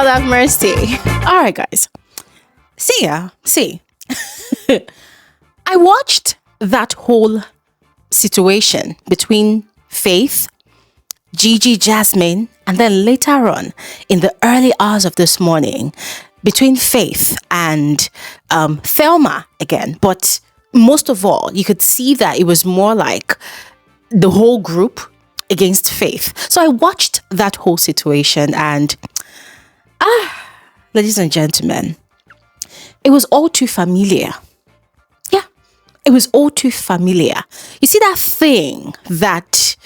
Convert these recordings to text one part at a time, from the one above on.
have mercy. All right, guys. See. I watched that whole situation between Faith, Gigi Jasmine, and then later on in the early hours of this morning between Faith and Thelma again. But most of all, you could see that it was more like the whole group against Faith. So I watched that whole situation and ladies and gentlemen, it was all too familiar. Yeah, it was all too familiar. You see that thing that,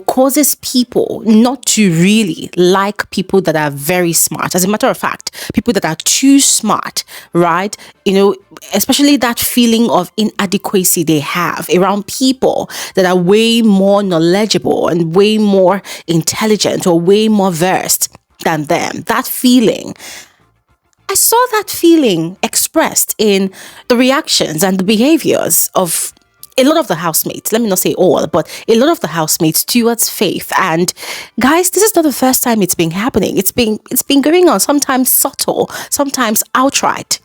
causes people not to really like people that are very smart. As a matter of fact, people that are too smart, right? Especially that feeling of inadequacy they have around people that are way more knowledgeable and way more intelligent or way more versed than them. That feeling. I saw that feeling expressed in the reactions and the behaviors of a lot of the housemates. Let me not say all, but a lot of the housemates towards Faith. And guys, this is not the first time it's been happening. It's been going on, sometimes subtle, sometimes outright.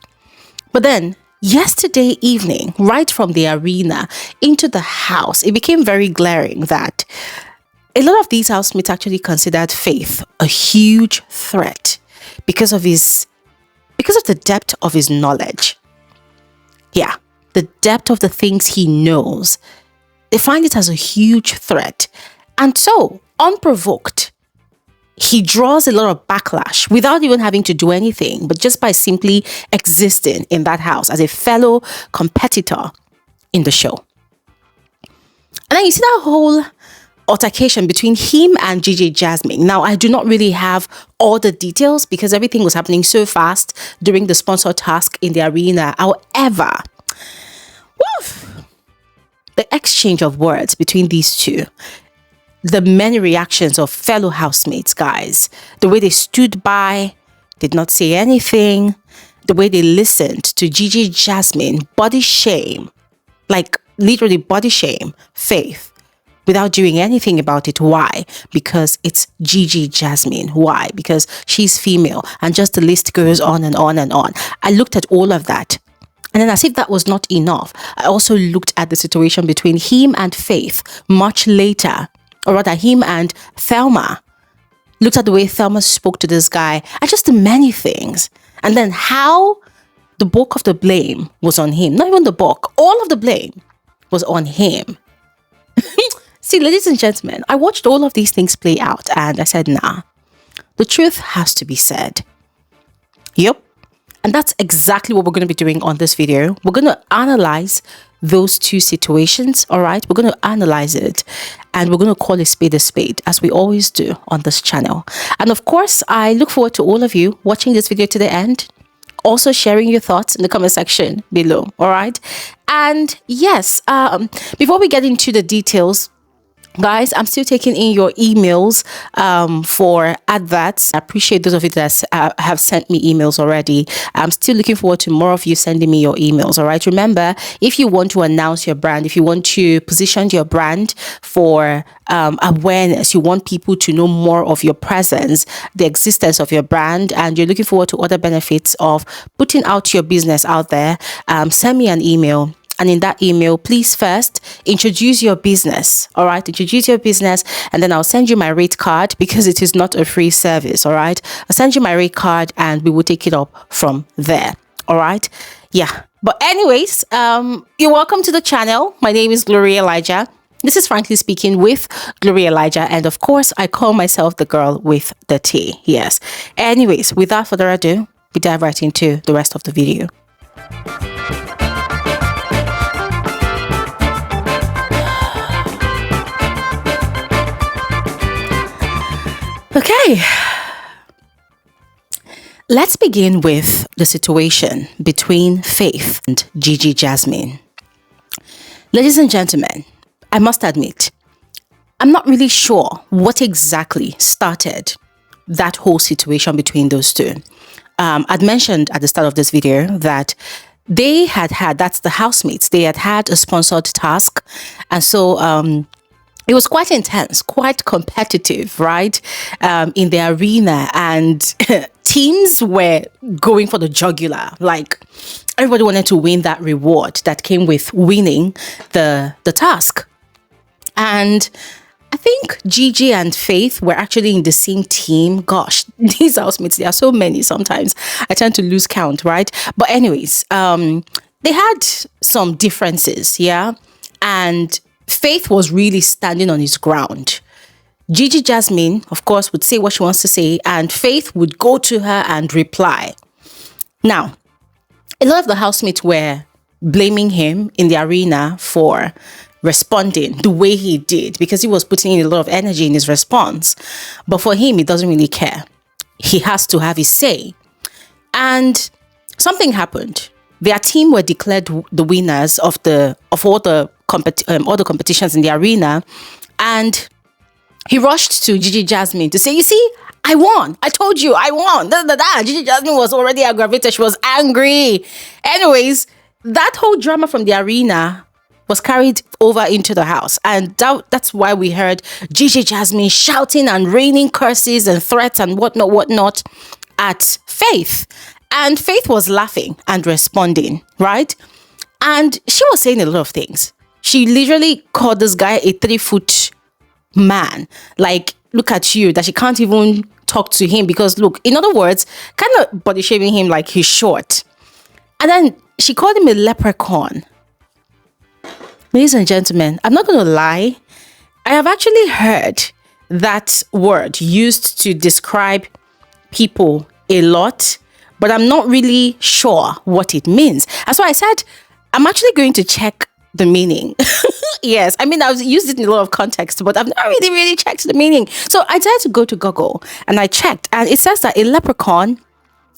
But then yesterday evening, right from the arena into the house, it became very glaring that a lot of these housemates actually considered Faith a huge threat because of the depth of his knowledge. Yeah, the depth of the things he knows. They find it as a huge threat. And so, unprovoked, he draws a lot of backlash without even having to do anything, but just by simply existing in that house as a fellow competitor in the show. And then you see that whole altercation between him and Gigi Jasmine. Now, I do not really have all the details because everything was happening so fast during the sponsor task in the arena. However, the exchange of words between these two, the many reactions of fellow housemates, guys, the way they stood by, did not say anything, the way they listened to Gigi Jasmine body shame, like literally body shame, Faith, without doing anything about it. Why? Because it's Gigi Jasmine. Why? Because she's female. And just the list goes on and on and on. I looked at all of that. And then as if that was not enough, I also looked at the situation between him and Faith much later. Or rather, him and Thelma. Looked at the way Thelma spoke to this guy. And just the many things. And then how the bulk of the blame was on him. Not even the bulk. All of the blame was on him. See, ladies and gentlemen, I watched all of these things play out and I said, nah, the truth has to be said. Yep. And that's exactly what we're going to be doing on this video. We're going to analyze those two situations, all right? We're going to analyze it and we're going to call a spade, as we always do on this channel. And of course, I look forward to all of you watching this video to the end. Also sharing your thoughts in the comment section below, all right? And yes, before we get into the details, guys, I'm still taking in your emails for adverts. I appreciate those of you that have sent me emails already. I'm still looking forward to more of you sending me your emails, all right? Remember, if you want to announce your brand, if you want to position your brand for awareness, you want people to know more of your presence, the existence of your brand, and you're looking forward to other benefits of putting out your business out there, send me an email. And in that email, please first introduce your business. All right. Introduce your business. And then I'll send you my rate card because it is not a free service. All right. I'll send you my rate card and we will take it up from there. All right. Yeah. But anyways, you're welcome to the channel. My name is BBNaija. This is Frankly Speaking with BBNaija. And of course, I call myself the girl with the tea. Yes. Anyways, without further ado, we dive right into the rest of the video. Okay, let's begin with the situation between Faith and Gigi Jasmine. Ladies and gentlemen, I must admit, I'm not really sure what exactly started that whole situation between those two. I'd mentioned at the start of this video that they had, that's the housemates, they had a sponsored task. And so, it was quite intense, quite competitive, right? In the arena. And teams were going for the jugular. Like, everybody wanted to win that reward that came with winning the task. And I think Gigi and Faith were actually in the same team. Gosh, these housemates, there are so many sometimes. I tend to lose count, right? But anyways, they had some differences, yeah? And Faith was really standing on his ground. Gigi Jasmine, of course, would say what she wants to say, and Faith would go to her and reply. Now, a lot of the housemates were blaming him in the arena for responding the way he did, because he was putting in a lot of energy in his response. But for him, he doesn't really care. He has to have his say. And something happened. Their team were declared the winners of all the competitions in the arena, and he rushed to Gigi Jasmine to say, "You see, I won. I told you, I won." Gigi Jasmine was already aggravated. She was angry. Anyways, that whole drama from the arena was carried over into the house. And that's why we heard Gigi Jasmine shouting and raining curses and threats and whatnot at Faith. And Faith was laughing and responding, right? And she was saying a lot of things. She literally called this guy a 3-foot man. Like, look at you, that she can't even talk to him because, look, in other words, kind of body shaming him like he's short. And then she called him a leprechaun. Ladies and gentlemen, I'm not going to lie. I have actually heard that word used to describe people a lot, but I'm not really sure what it means. And so I said, I'm actually going to check the meaning. Yes, I mean, I've used it in a lot of context, but I've not really checked the meaning. So I decided to go to Google and I checked, and it says that a leprechaun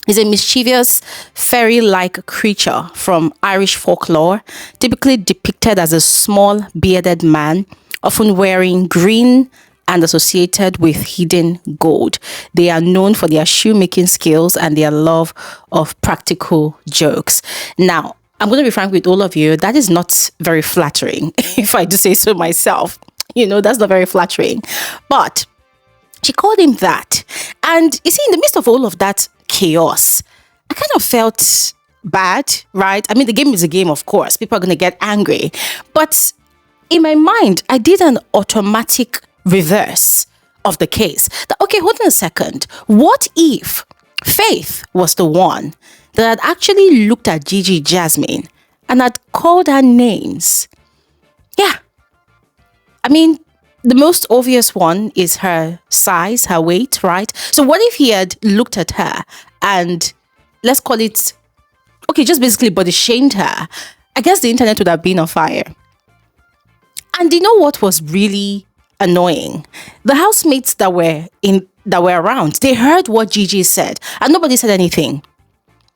is a mischievous, fairy-like creature from Irish folklore, typically depicted as a small, bearded man, often wearing green and associated with hidden gold. They are known for their shoemaking skills and their love of practical jokes. Now, I'm going to be frank with all of you, that is not very flattering, if I do say so myself. You know, that's not very flattering. But she called him that. And you see, in the midst of all of that chaos, I kind of felt bad, right? I mean, the game is a game, of course. People are going to get angry. But in my mind, I did an automatic reverse of the case. That, okay, hold on a second. What if Faith was the one that had actually looked at Gigi Jasmine and had called her names? Yeah. I mean, the most obvious one is her size, her weight, right? So what if he had looked at her and, let's call it, okay, just basically body shamed her? I guess the internet would have been on fire. And you know what was really annoying? The housemates that were around, they heard what Gigi said, and nobody said anything.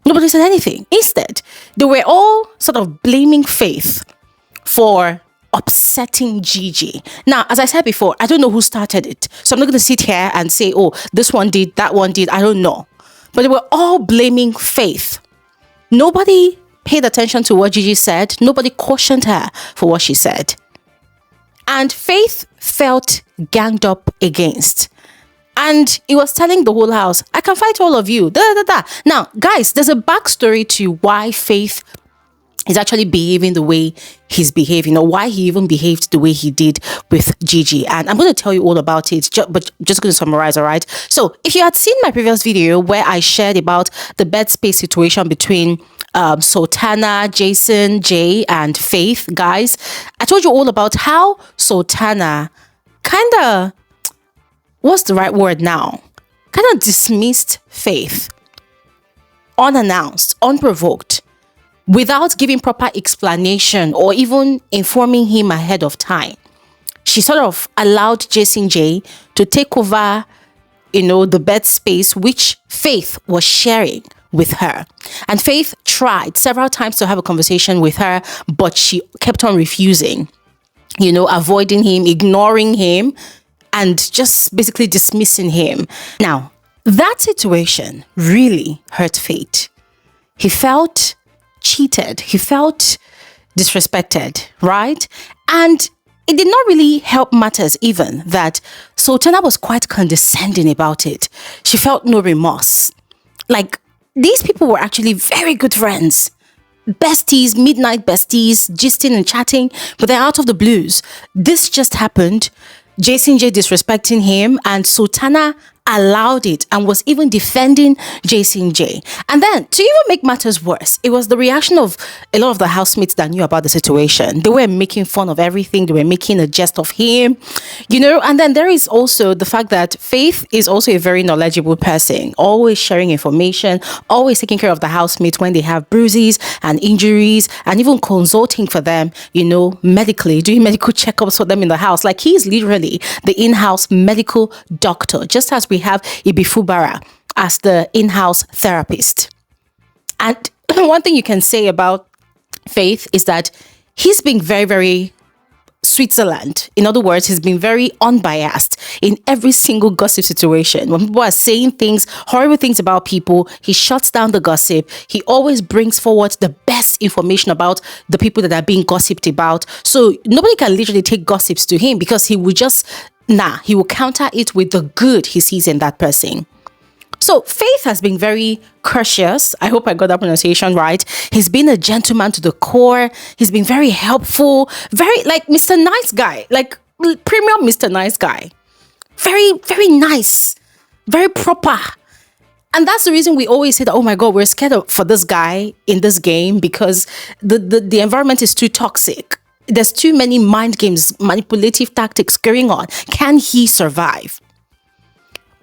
Nobody said anything. Instead, they were all sort of blaming Faith for upsetting Gigi. Now, as I said before, I don't know who started it. So I'm not going to sit here and say, oh, this one did, that one did. I don't know. But they were all blaming Faith. Nobody paid attention to what Gigi said. Nobody cautioned her for what she said. And Faith felt ganged up against. And he was telling the whole house, I can fight all of you. Now, guys, there's a backstory to why Faith is actually behaving the way he's behaving, or why he even behaved the way he did with Gigi. And I'm going to tell you all about it, but just going to summarize, all right? So if you had seen my previous video where I shared about the bed space situation between Sultana, Jason, Jay, and Faith, guys, I told you all about how Sultana kind of, what's the right word now? Kind of dismissed Faith, unannounced, unprovoked, without giving proper explanation or even informing him ahead of time. She sort of allowed Jason J to take over, the bed space which Faith was sharing with her. And Faith tried several times to have a conversation with her, but she kept on refusing, avoiding him, ignoring him, and just basically dismissing him. Now, that situation really hurt Faith. He felt cheated. He felt disrespected, right? And it did not really help matters even that Sultana was quite condescending about it. She felt no remorse. Like, these people were actually very good friends. Besties, midnight besties, gisting and chatting, but then out of the blues, this just happened. Jason J disrespecting him, and Sultana allowed it and was even defending Jason J. And then, to even make matters worse, it was the reaction of a lot of the housemates that knew about the situation. They were making fun of everything. They were making a jest of him, and then there is also the fact that Faith is also a very knowledgeable person, always sharing information, always taking care of the housemates when they have bruises and injuries, and even consulting for them, medically, doing medical checkups for them in the house. Like, he's literally the in-house medical doctor, just as we have Ibifubara as the in-house therapist. And one thing you can say about Faith is that he's been very, very Switzerland. In other words, he's been very unbiased in every single gossip situation. When people are saying things, horrible things about people, he shuts down the gossip. He always brings forward the best information about the people that are being gossiped about. So nobody can literally take gossips to him, because he will just, he will counter it with the good he sees in that person. So Faith has been very courteous. I hope I got that pronunciation right. He's been a gentleman to the core. He's been very helpful, very like Mr. Nice Guy, like premium Mr. Nice Guy. Very, very nice, very proper. And that's the reason we always say that, oh my God, we're scared for this guy in this game, because the environment is too toxic. There's too many mind games, manipulative tactics going on. Can he survive?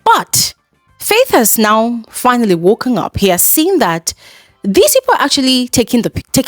But Faith has now finally woken up. He has seen that these people are actually taking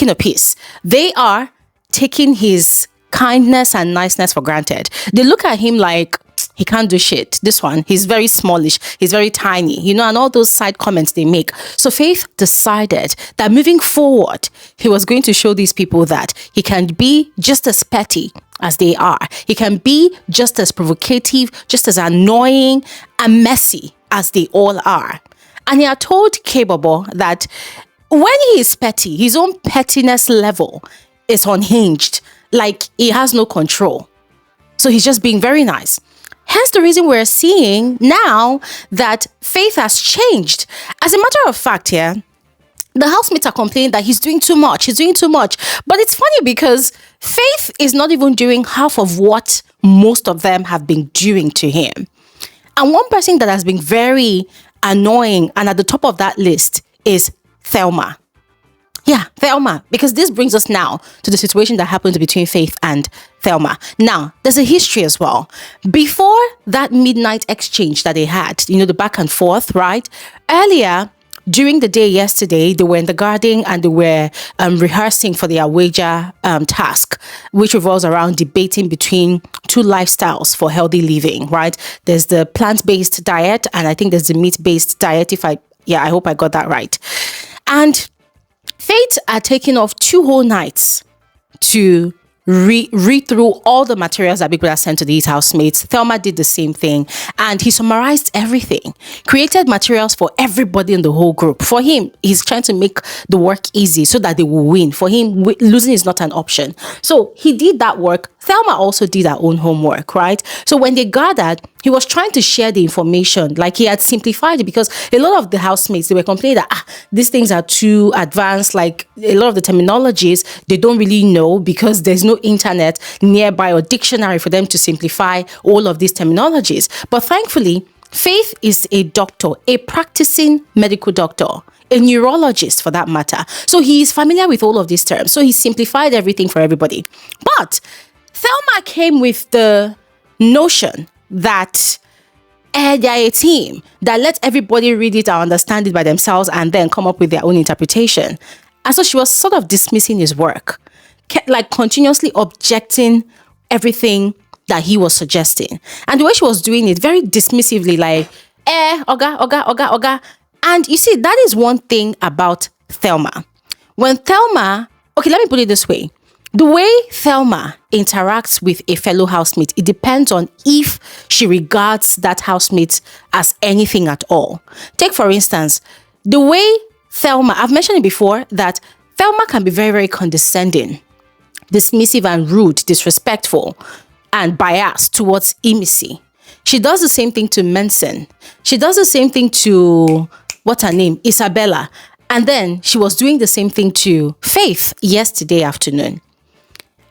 a piece. They are taking his kindness and niceness for granted. They look at him like, he can't do shit. This one, he's very smallish, he's very tiny, and all those side comments they make. So Faith decided that moving forward, he was going to show these people that he can be just as petty as they are. He can be just as provocative, just as annoying and messy as they all are. And he had told K-Bobo that when he is petty, his own pettiness level is unhinged. Like, he has no control. So he's just being very nice. Hence the reason we're seeing now that Faith has changed. As a matter of fact, the housemates are complaining that he's doing too much. He's doing too much. But it's funny because Faith is not even doing half of what most of them have been doing to him. And one person that has been very annoying and at the top of that list is Thelma. Yeah, Thelma, because this brings us now to the situation that happened between Faith and Thelma. Now, there's a history as well. Before that midnight exchange that they had, the back and forth, right? Earlier, during the day yesterday, they were in the garden and they were rehearsing for their wager task, which revolves around debating between two lifestyles for healthy living, right? There's the plant-based diet, and I think there's the meat-based diet, I hope I got that right. And Faith are taking off 2 whole nights to read through all the materials that people have sent to these housemates. Thelma did the same thing, and he summarized everything, created materials for everybody in the whole group. For him, he's trying to make the work easy so that they will win. For him, losing is not an option. So he did that work. Thelma also did her own homework, right? So when they gathered, he was trying to share the information, like he had simplified it, because a lot of the housemates, they were complaining that these things are too advanced, like a lot of the terminologies they don't really know because there's no internet nearby or dictionary for them to simplify all of these terminologies. But thankfully, Faith is a doctor, a practicing medical doctor, a neurologist for that matter. So he is familiar with all of these terms. So he simplified everything for everybody. But Thelma came with the notion that they're a team, that let everybody read it and understand it by themselves and then come up with their own interpretation. And so she was sort of dismissing his work, like continuously objecting everything that he was suggesting. And the way she was doing it, very dismissively, like, oga. And you see, that is one thing about Thelma. When Thelma, okay, let me put it this way. The way Thelma interacts with a fellow housemate, it depends on if she regards that housemate as anything at all. Take, for instance, the way Thelma, I've mentioned it before, that Thelma can be very, very condescending, dismissive and rude, disrespectful, and biased towards Imisi. She does the same thing to Mensen. She does the same thing to what's her name? Isabella. And then she was doing the same thing to Faith yesterday afternoon.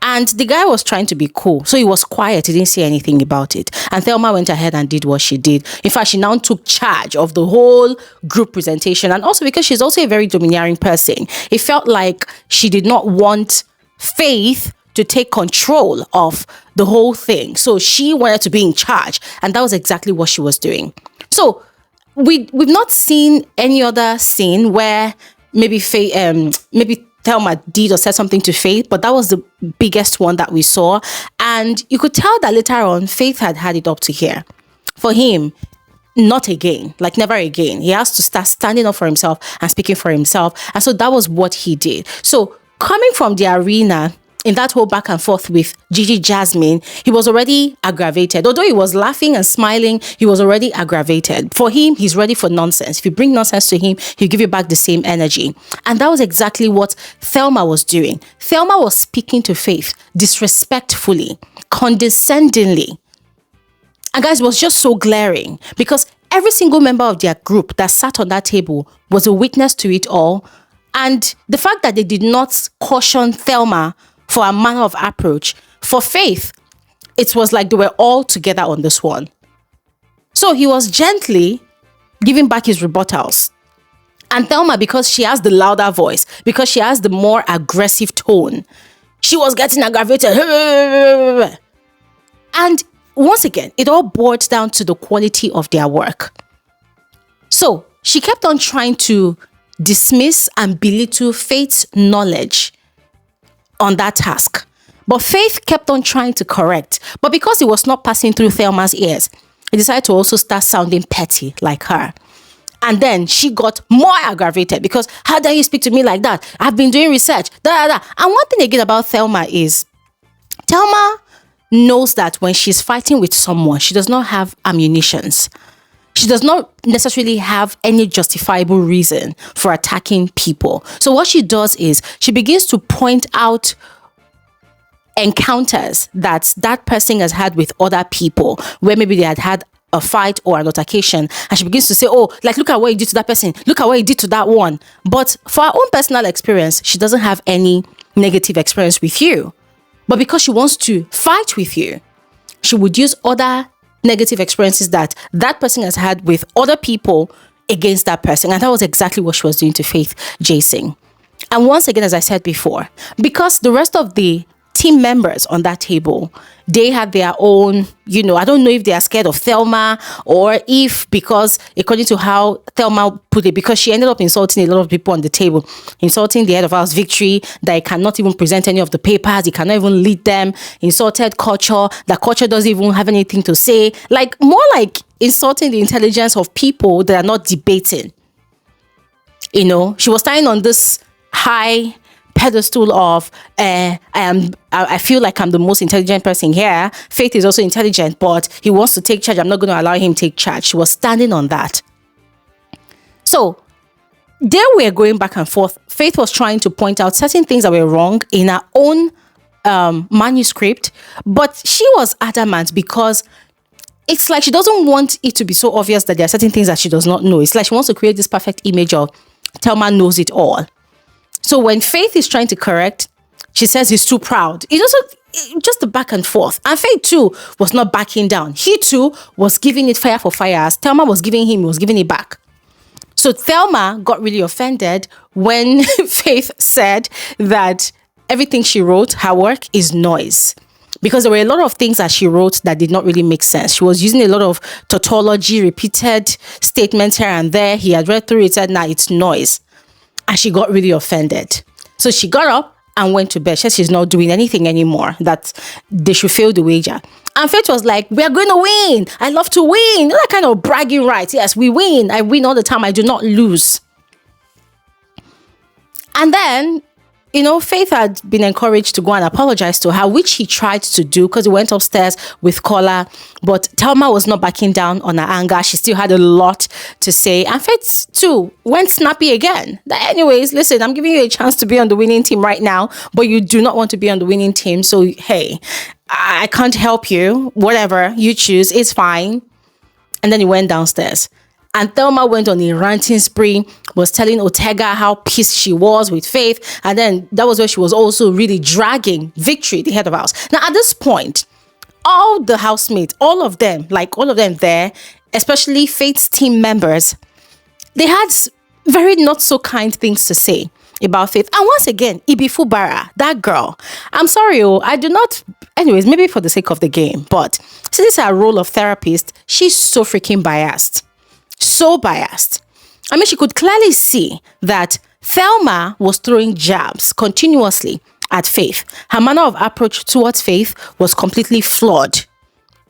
And the guy was trying to be cool. So he was quiet. He didn't say anything about it. And Thelma went ahead and did what she did. In fact, she now took charge of the whole group presentation. And also because she's also a very domineering person, it felt like she did not want Faith to take control of the whole thing. So she wanted to be in charge. And that was exactly what she was doing. So we've not seen any other scene where maybe maybe Thelma did or said something to Faith, but that was the biggest one that we saw. And you could tell that later on, Faith had it up to here. For him, not again, like never again. He has to start standing up for himself and speaking for himself. And so that was what he did. So coming from the arena, in that whole back and forth with Gigi Jasmine, he was already aggravated. Although he was laughing and smiling, he was already aggravated. For him, he's ready for nonsense. If you bring nonsense to him, he'll give you back the same energy. And that was exactly what Thelma was doing. Thelma was speaking to Faith disrespectfully, condescendingly. And guys, it was just so glaring because every single member of their group that sat on that table was a witness to it all. And the fact that they did not caution Thelma for a manner of approach, for Faith, it was like they were all together on this one. So he was gently giving back his rebuttals. And Thelma, because she has the louder voice, because she has the more aggressive tone, she was getting aggravated. And once again, it all boiled down to the quality of their work. So she kept on trying to dismiss and belittle Faith's knowledge on that task. But Faith kept on trying to correct. But because it was not passing through Thelma's ears, he decided to also start sounding petty like her. And then she got more aggravated because how dare you speak to me like that? I've been doing research. And one thing again about Thelma is Thelma knows that when she's fighting with someone, she does not have ammunitions. She does not necessarily have any justifiable reason for attacking people. So what she does is she begins to point out encounters that person has had with other people, where maybe they had a fight or an altercation, and she begins to say, oh, like, look at what you did to that person, look at what you did to that one. But for her own personal experience, she doesn't have any negative experience with you. But because she wants to fight with you, she would use other negative experiences that person has had with other people against that person. And that was exactly what she was doing to Faith Jason. And once again, as I said before, because the rest of the team members on that table, they had their own, I don't know if they are scared of Thelma or if, because according to how Thelma put it, because she ended up insulting a lot of people on the table, insulting the head of house Victory, that he cannot even present any of the papers, he cannot even lead them, insulted culture, that culture doesn't even have anything to say, like more like insulting the intelligence of people that are not debating. She was standing on this high pedestal of I feel like I'm the most intelligent person here. Faith is also intelligent, but he wants to take charge. I'm not going to allow him to take charge. She was standing on that. So they were going back and forth. Faith was trying to point out certain things that were wrong in her own manuscript, but she was adamant because it's like she doesn't want it to be so obvious that there are certain things that she does not know. It's like she wants to create this perfect image of Thelma knows it all. So when Faith is trying to correct, she says he's too proud. It's also just the back and forth. And Faith too was not backing down. He too was giving it fire for fire. As Thelma was giving him, he was giving it back. So Thelma got really offended when Faith said that everything she wrote, her work, is noise. Because there were a lot of things that she wrote that did not really make sense. She was using a lot of tautology, repeated statements here and there. He had read through it, said, nah, it's noise. And she got really offended. So she got up and went to bed. She said she's not doing anything anymore, that they should fail the wager. And Faith was like, we are going to win. I love to win. That kind of bragging rights. Yes, we win. I win all the time. I do not lose. And then, Faith had been encouraged to go and apologize to her, which he tried to do because he went upstairs with Kola. But Thelma was not backing down on her anger. She still had a lot to say. And Faith, too, went snappy again. Anyways, listen, I'm giving you a chance to be on the winning team right now, but you do not want to be on the winning team. So, hey, I can't help you. Whatever you choose, it's fine. And then he went downstairs. And Thelma went on a ranting spree, was telling Ortega how pissed she was with Faith. And then that was where she was also really dragging Victory, the head of house. Now, at this point, all the housemates, all of them there, especially Faith's team members, they had very not so kind things to say about Faith. And once again, Ibifubara, that girl, I'm sorry, I do not, anyways, maybe for the sake of the game, but since it's her role of therapist, she's so freaking biased. So biased. I mean, she could clearly see that Thelma was throwing jabs continuously at Faith. Her manner of approach towards Faith was completely flawed,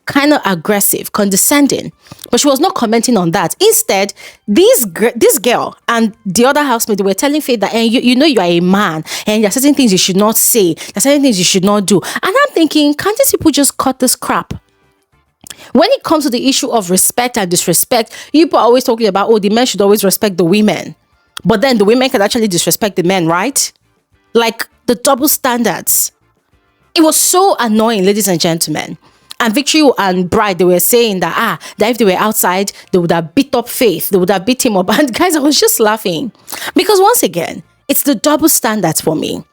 kind of aggressive, condescending, but she was not commenting on that. Instead, this girl and the other housemate were telling Faith that, you know, you are a man and there are certain things you should not say, there are certain things you should not do. And I'm thinking, can't these people just cut this crap? When it comes to the issue of respect and disrespect, people are always talking about, oh, the men should always respect the women. But then the women can actually disrespect the men, right? Like the double standards. It was so annoying, ladies and gentlemen. And Victory and Bride, they were saying that if they were outside, they would have beat up Faith. They would have beat him up. And guys, I was just laughing. Because once again, it's the double standards for me.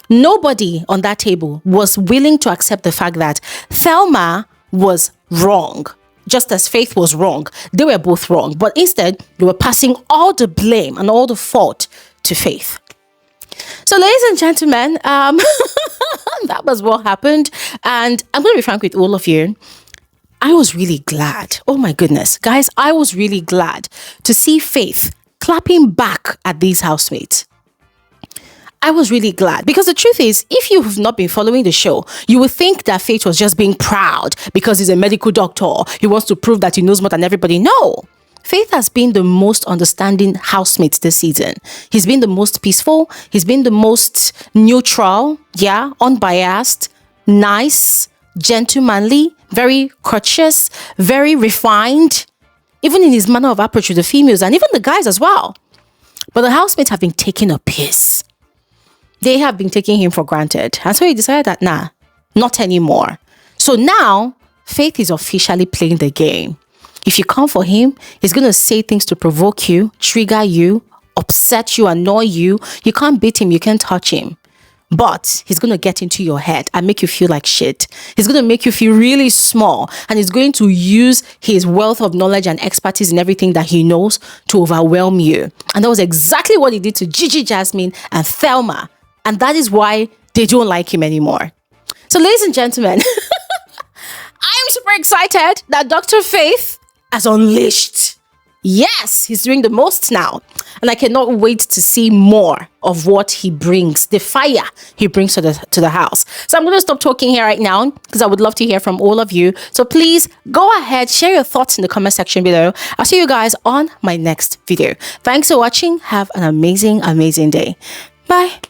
Nobody on that table was willing to accept the fact that Thelma was wrong, just as Faith was wrong. They were both wrong. But instead, they were passing all the blame and all the fault to Faith. So, ladies and gentlemen, that was what happened. And I'm going to be frank with all of you. I was really glad. Oh my goodness. Guys, I was really glad to see Faith clapping back at these housemates. I was really glad because the truth is, if you have not been following the show, you would think that Faith was just being proud because he's a medical doctor. He wants to prove that he knows more than everybody. No. Faith has been the most understanding housemate this season. He's been the most peaceful. He's been the most neutral, unbiased, nice, gentlemanly, very courteous, very refined, even in his manner of approach to the females and even the guys as well. But the housemates have been taking a piss. They have been taking him for granted. And so he decided that, not anymore. So now, Faith is officially playing the game. If you come for him, he's going to say things to provoke you, trigger you, upset you, annoy you. You can't beat him. You can't touch him. But he's going to get into your head and make you feel like shit. He's going to make you feel really small. And he's going to use his wealth of knowledge and expertise in everything that he knows to overwhelm you. And that was exactly what he did to Gigi Jasmine and Thelma. And that is why they don't like him anymore. So, ladies and gentlemen, I am super excited that Dr. Faith has unleashed. Yes, he's doing the most now. And I cannot wait to see more of what he brings, the fire he brings to the house. So I'm going to stop talking here right now because I would love to hear from all of you. So please go ahead, share your thoughts in the comment section below. I'll see you guys on my next video. Thanks for watching. Have an amazing, amazing day. Bye.